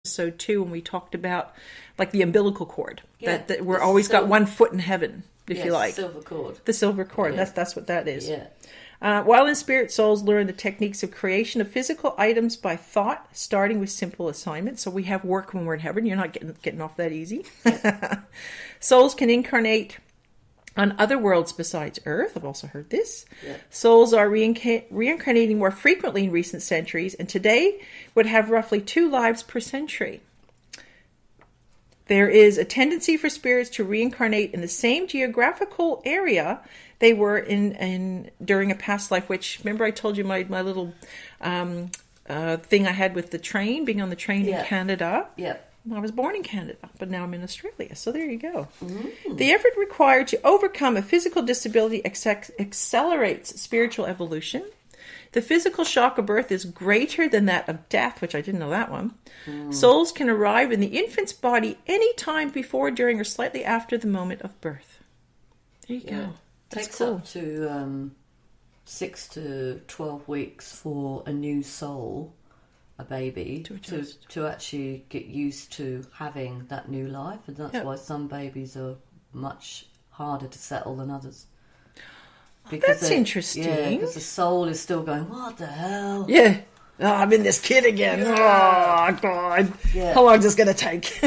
episode 2 when we talked about like the umbilical cord. Yeah, that we're always got one foot in heaven, if you like. Silver cord. The silver cord. Yeah. That's what that is. Yeah. While in spirit, souls learn the techniques of creation of physical items by thought, starting with simple assignments. So we have work when we're in heaven. You're not getting off that easy. Yeah. Souls can incarnate on other worlds besides Earth. I've also heard this. Yeah. Souls are reincarnating more frequently in recent centuries, and today would have roughly 2 lives per century. There is a tendency for spirits to reincarnate in the same geographical area they were in during a past life, which, remember I told you my little thing I had with the train, being on the train in Canada? Yeah. I was born in Canada, but now I'm in Australia, so there you go. Mm. The effort required to overcome a physical disability accelerates spiritual evolution. The physical shock of birth is greater than that of death, which I didn't know that one. Mm. Souls can arrive in the infant's body any time before, during, or slightly after the moment of birth. There you go. That's takes cool. Up to 6 to 12 weeks for a new soul, a baby, to actually get used to having that new life. And that's why some babies are much harder to settle than others. Because that's interesting. Yeah, because the soul is still going, what the hell? Yeah. Oh, I'm in this kid again. Yeah. Oh, God. Yeah. How long is this going to take?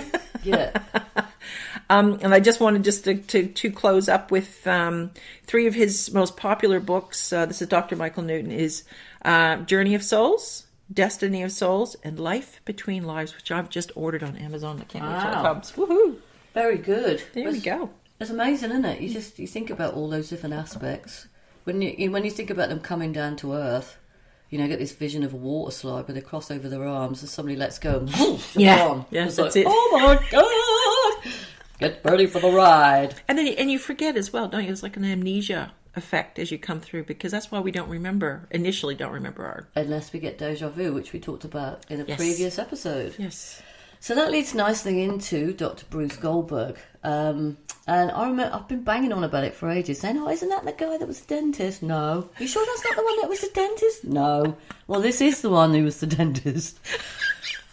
Yeah. And I just wanted to close up with 3 of his most popular books. This is Dr. Michael Newton, is Journey of Souls, Destiny of Souls, and Life Between Lives, which I've just ordered on Amazon. I can't wait till it comes. Woohoo! Very good. There we go. It's amazing, isn't it? You think about all those different aspects. When you think about them coming down to Earth, get this vision of a water slide where they cross over their arms and somebody lets go and whoosh, yeah, it's that's like, it. Oh my God! Get ready for the ride. And then you forget as well, don't you? It's like an amnesia effect as you come through, because that's why we don't remember our... Unless we get deja vu, which we talked about in a previous episode. Yes. So that leads nicely into Dr. Bruce Goldberg. And I remember I've been banging on about it for ages, saying, oh, isn't that the guy that was the dentist? No. You sure that's not the one that was the dentist? No. Well, this is the one who was the dentist.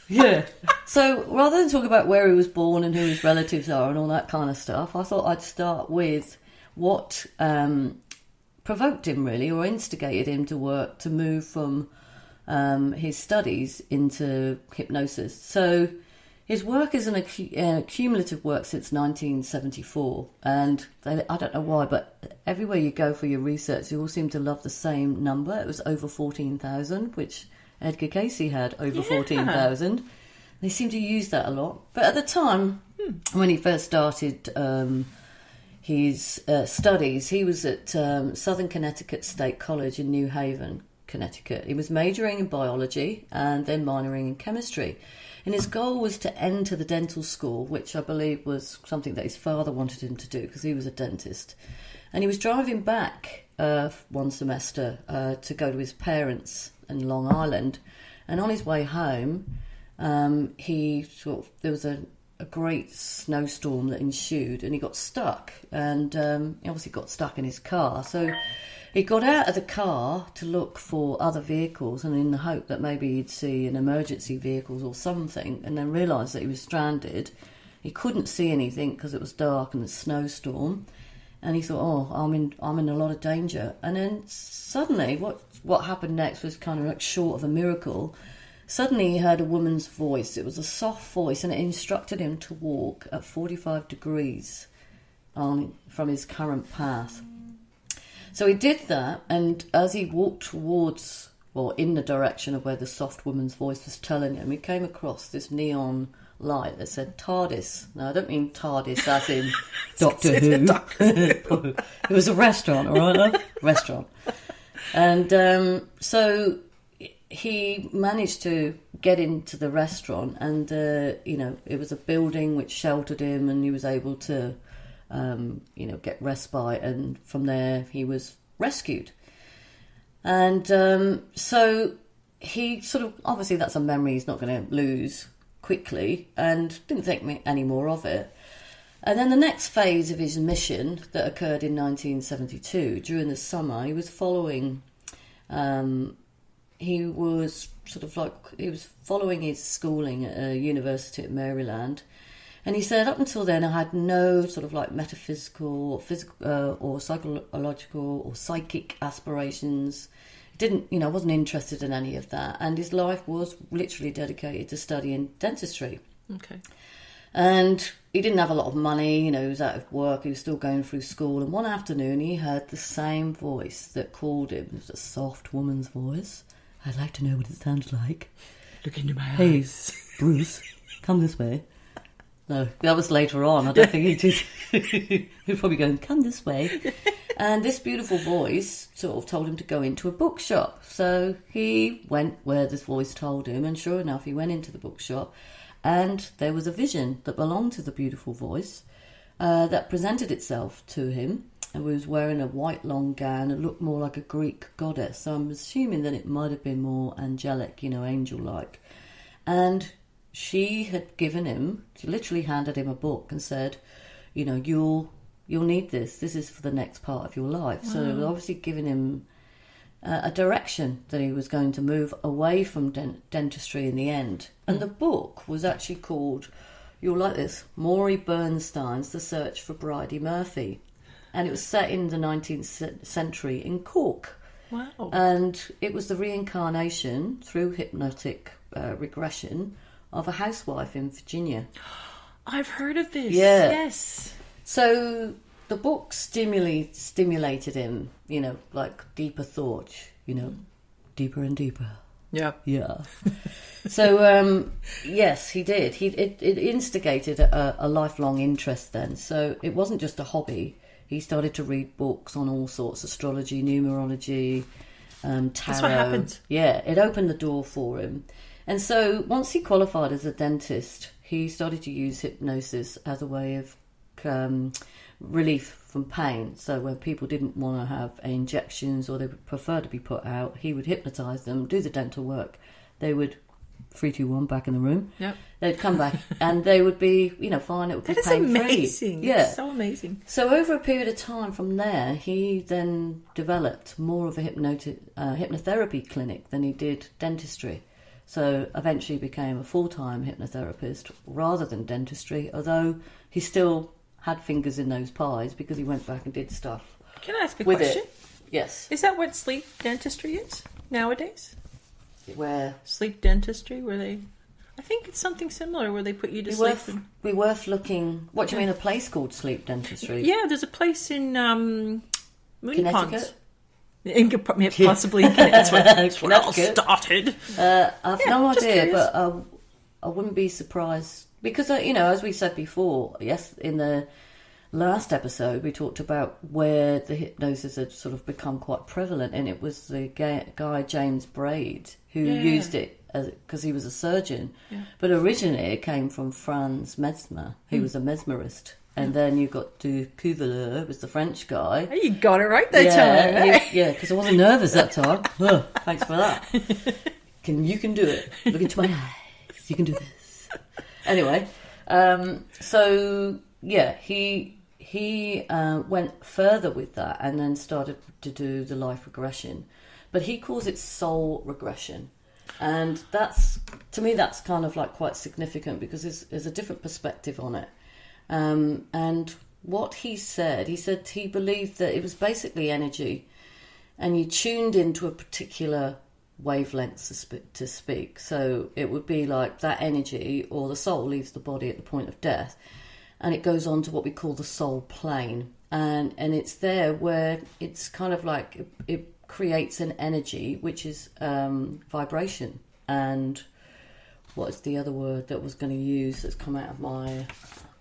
Yeah. So rather than talk about where he was born and who his relatives are and all that kind of stuff, I thought I'd start with what provoked him, really, or instigated him to move from his studies into hypnosis. So his work is an cumulative work since 1974, and I don't know why, but everywhere you go for your research, you all seem to love the same number. It was over 14,000, which Edgar Cayce had over 14,000. They seem to use that a lot. But at the time, when he first started his studies, he was at Southern Connecticut State College in New Haven, Connecticut. He was majoring in biology and then minoring in chemistry. And his goal was to enter the dental school, which I believe was something that his father wanted him to do because he was a dentist. And he was driving back one semester to go to his parents in Long Island. And on his way home, there was a great snowstorm that ensued, and he got stuck. And he obviously got stuck in his car. So he got out of the car to look for other vehicles, and in the hope that maybe he'd see an emergency vehicle or something, and then realised that he was stranded. He couldn't see anything because it was dark and a snowstorm, and he thought, "Oh, I'm in a lot of danger." And then suddenly, what happened next was kind of like short of a miracle. Suddenly, he heard a woman's voice. It was a soft voice, and it instructed him to walk at 45 degrees from his current path. So he did that, and as he walked towards, in the direction of where the soft woman's voice was telling him, he came across this neon light that said TARDIS. Now, I don't mean TARDIS as in Doctor Who. It was a restaurant, all right, love? Restaurant. And so he managed to get into the restaurant, and, it was a building which sheltered him, and he was able to get respite, and from there he was rescued. And so he sort of, obviously that's a memory he's not going to lose quickly, and didn't think any more of it. And then the next phase of his mission that occurred in 1972, during the summer, he was following, he was sort of like, he was following his schooling at a university at Maryland. And he said, up until then, I had no sort of like metaphysical, physical, or psychological or psychic aspirations. I wasn't interested in any of that. And his life was literally dedicated to studying dentistry. Okay. And he didn't have a lot of money, he was out of work, he was still going through school. And one afternoon he heard the same voice that called him. It was a soft woman's voice. I'd like to know what it sounds like. Look into my eyes. Bruce, come this way. No, that was later on. I don't think he did. He was probably going, come this way. And this beautiful voice sort of told him to go into a bookshop. So he went where this voice told him, and sure enough, he went into the bookshop, and there was a vision that belonged to the beautiful voice that presented itself to him. And was wearing a white long gown and looked more like a Greek goddess. So I'm assuming that it might have been more angelic, angel-like. And she had given him, she literally handed him a book and said, you'll need this. This is for the next part of your life. Wow. So it was obviously giving him a direction that he was going to move away from dentistry in the end. And the book was actually called, you'll like this, Maury Bernstein's The Search for Bridie Murphy. And it was set in the 19th century in Cork. Wow. And it was the reincarnation through hypnotic regression of a housewife in Virginia. I've heard of this. Yeah. Yes. So the book stimulated him, like deeper thought, deeper and deeper. Yeah. Yeah. So, yes, he did. It instigated a lifelong interest then. So it wasn't just a hobby. He started to read books on all sorts, astrology, numerology, tarot. That's what happened. Yeah, it opened the door for him. And so once he qualified as a dentist, he started to use hypnosis as a way of relief from pain. So when people didn't want to have injections or they would prefer to be put out, he would hypnotise them, do the dental work. They would 3, 2, 1 back in the room. Yep. They'd come back and they would be, fine. It would be pain-free. That is amazing. Yeah. It's so amazing. So over a period of time from there, he then developed more of a hypnotherapy clinic than he did dentistry. So eventually became a full-time hypnotherapist rather than dentistry, although he still had fingers in those pies because he went back and did stuff. Can I ask a with question? It. Yes. Is that what sleep dentistry is nowadays? Where? Sleep dentistry, where they... I think it's something similar where they put you to sleep. Be worth looking... What do you mean, a place called sleep dentistry? Yeah, there's a place in Mooney Ponds. Possibly in Connecticut. That's where it all started. I've no idea, curious. But I wouldn't be surprised. Because, as we said before, yes, in the last episode, we talked about where the hypnosis had sort of become quite prevalent, and it was the guy James Braid who used it because he was a surgeon. Yeah. But originally it came from Franz Mesmer, who was a mesmerist. And then you got de Cuvier, was the French guy. Oh, you got it right that time. Eh? Yeah, because I wasn't nervous that time. Oh, thanks for that. You can do it. Look into my eyes. You can do this. Anyway, so yeah, he went further with that and then started to do the life regression, but he calls it soul regression, and to me that's kind of like quite significant because there's a different perspective on it. And what he said he believed that it was basically energy, and you tuned into a particular wavelength to speak. So it would be like that energy or the soul leaves the body at the point of death, and it goes on to what we call the soul plane, and it's there where it's kind of like it creates an energy which is vibration. And what's the other word that I was going to use that's come out of my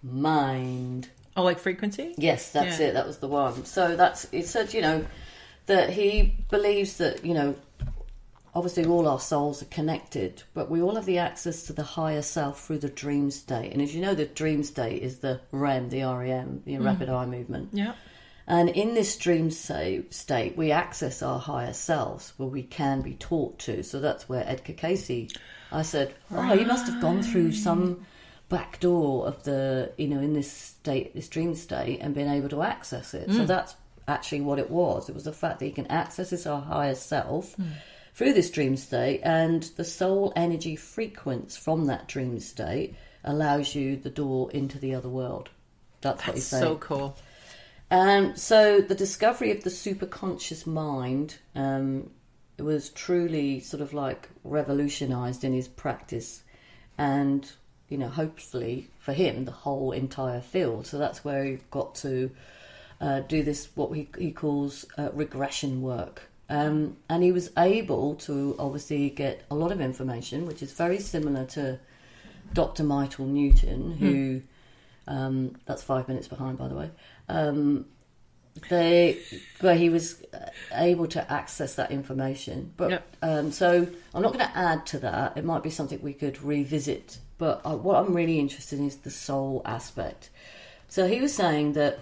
mind? Oh, like frequency? Yes, that's it. That was the one. So it said, that he believes that, obviously all our souls are connected, but we all have the access to the higher self through the dream state. And as you know, the dream state is the REM, the REM, the rapid eye movement. Yeah. And in this dream state, we access our higher selves, where we can be taught to. So that's where Edgar Cayce, I said, you must have gone through some back door of the, in this state, this dream state, and been able to access it. So that's actually what it was. It was the fact that he can access his higher self through this dream state, and the soul energy frequency from that dream state allows you the door into the other world. That's what he's saying. So cool. So the discovery of the superconscious mind it was truly sort of like revolutionized in his practice, and hopefully for him the whole entire field. So that's where he got to do this, what he calls regression work. And he was able to obviously get a lot of information, which is very similar to Dr. Michael Newton, who that's 5 minutes behind, by the way. Where he was able to access that information. But so I'm not going to add to that. It might be something we could revisit. But what I'm really interested in is the soul aspect. So he was saying that,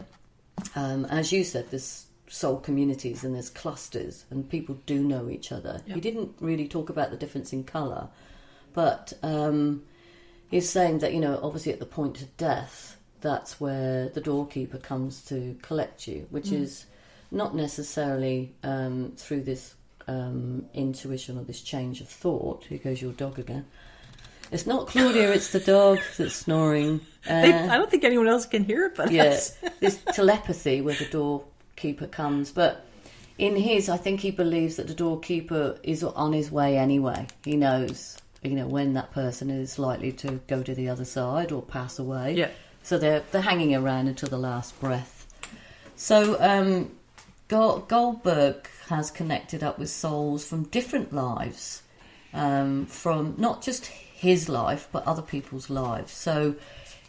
as you said, there's soul communities and there's clusters and people do know each other. He didn't really talk about the difference in colour, but he's saying that, obviously at the point of death, that's where the doorkeeper comes to collect you, which is not necessarily through this intuition or this change of thought. Here goes your dog again. It's not Claudia, it's the dog that's snoring. I don't think anyone else can hear it but us. This telepathy where the doorkeeper comes. But in I think he believes that the doorkeeper is on his way anyway. He knows, when that person is likely to go to the other side or pass away. Yeah. So they're hanging around until the last breath. So Goldberg has connected up with souls from different lives, from not just his life but other people's lives. So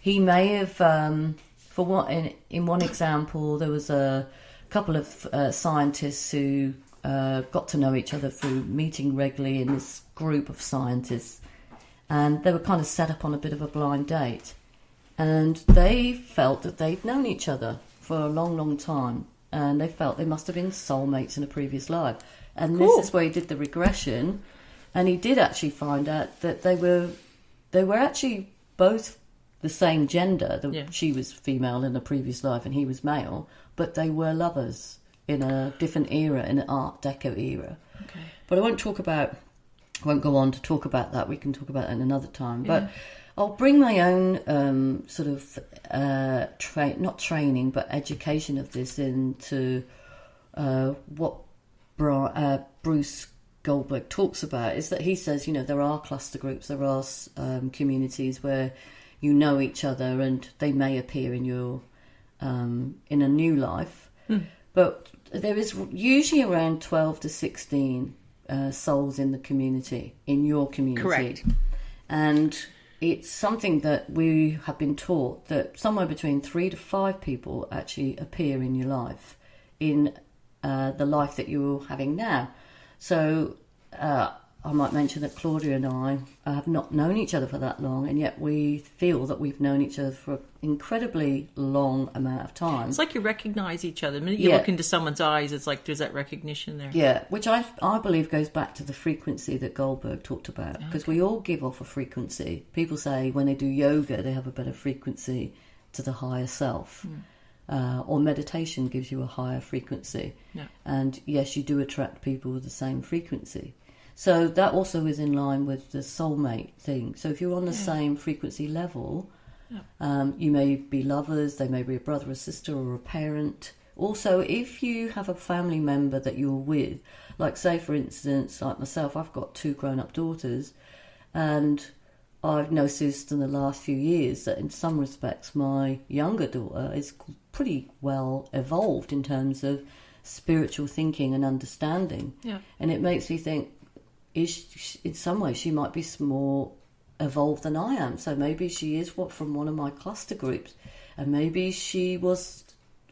he may have, in one example, there was a couple of scientists who got to know each other through meeting regularly in this group of scientists, and they were kind of set up on a bit of a blind date. And they felt that they'd known each other for a long, long time. And they felt they must have been soulmates in a previous life. And this is where he did the regression. And he did actually find out that they were actually both the same gender. She was female in a previous life and he was male. But they were lovers in a different era, in an Art Deco era. Okay. But I won't go on to talk about that. We can talk about it in another time. Yeah. But I'll bring my own sort of not training but education of this into what Bruce Goldberg talks about. Is that he says, there are cluster groups, there are communities where you know each other and they may appear in your in a new life, but there is usually around 12 to 16 souls in the community, in your community. Correct. And it's something that we have been taught that somewhere between 3 to 5 people actually appear in your life, in the life that you're having now. So I might mention that Claudia and I have not known each other for that long, and yet we feel that we've known each other for an incredibly long amount of time. It's like you recognise each other. The minute you look into someone's eyes, it's like there's that recognition there. Yeah, which I believe goes back to the frequency that Goldberg talked about, because we all give off a frequency. People say when they do yoga, they have a better frequency to the higher self. Or meditation gives you a higher frequency. Yeah. And yes, you do attract people with the same frequency. So that also is in line with the soulmate thing. So if you're on the same frequency level, you may be lovers, they may be a brother or sister or a parent. Also, if you have a family member that you're with, like say for instance, like myself, I've got 2 grown-up daughters, and I've noticed in the last few years that in some respects my younger daughter is pretty well evolved in terms of spiritual thinking and understanding. Yeah. And it makes me think, in some ways she might be more evolved than I am. So maybe she is from one of my cluster groups, and maybe she was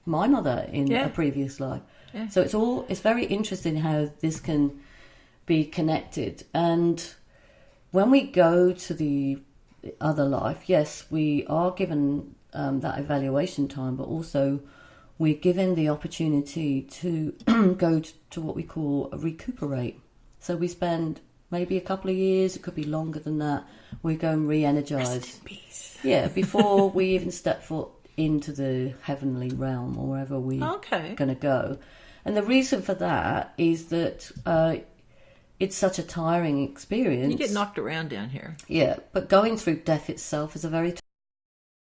my mother in a previous life. Yeah. So it's very interesting how this can be connected. And when we go to the other life, yes, we are given that evaluation time, but also we're given the opportunity to go to what we call a recuperate. So we spend maybe a couple of years, it could be longer than that, we go and re-energise. Rest in peace. Yeah, before we even step foot into the heavenly realm or wherever we're going to go. And the reason for that is that it's such a tiring experience. You get knocked around down here. Yeah, but going through death itself is a very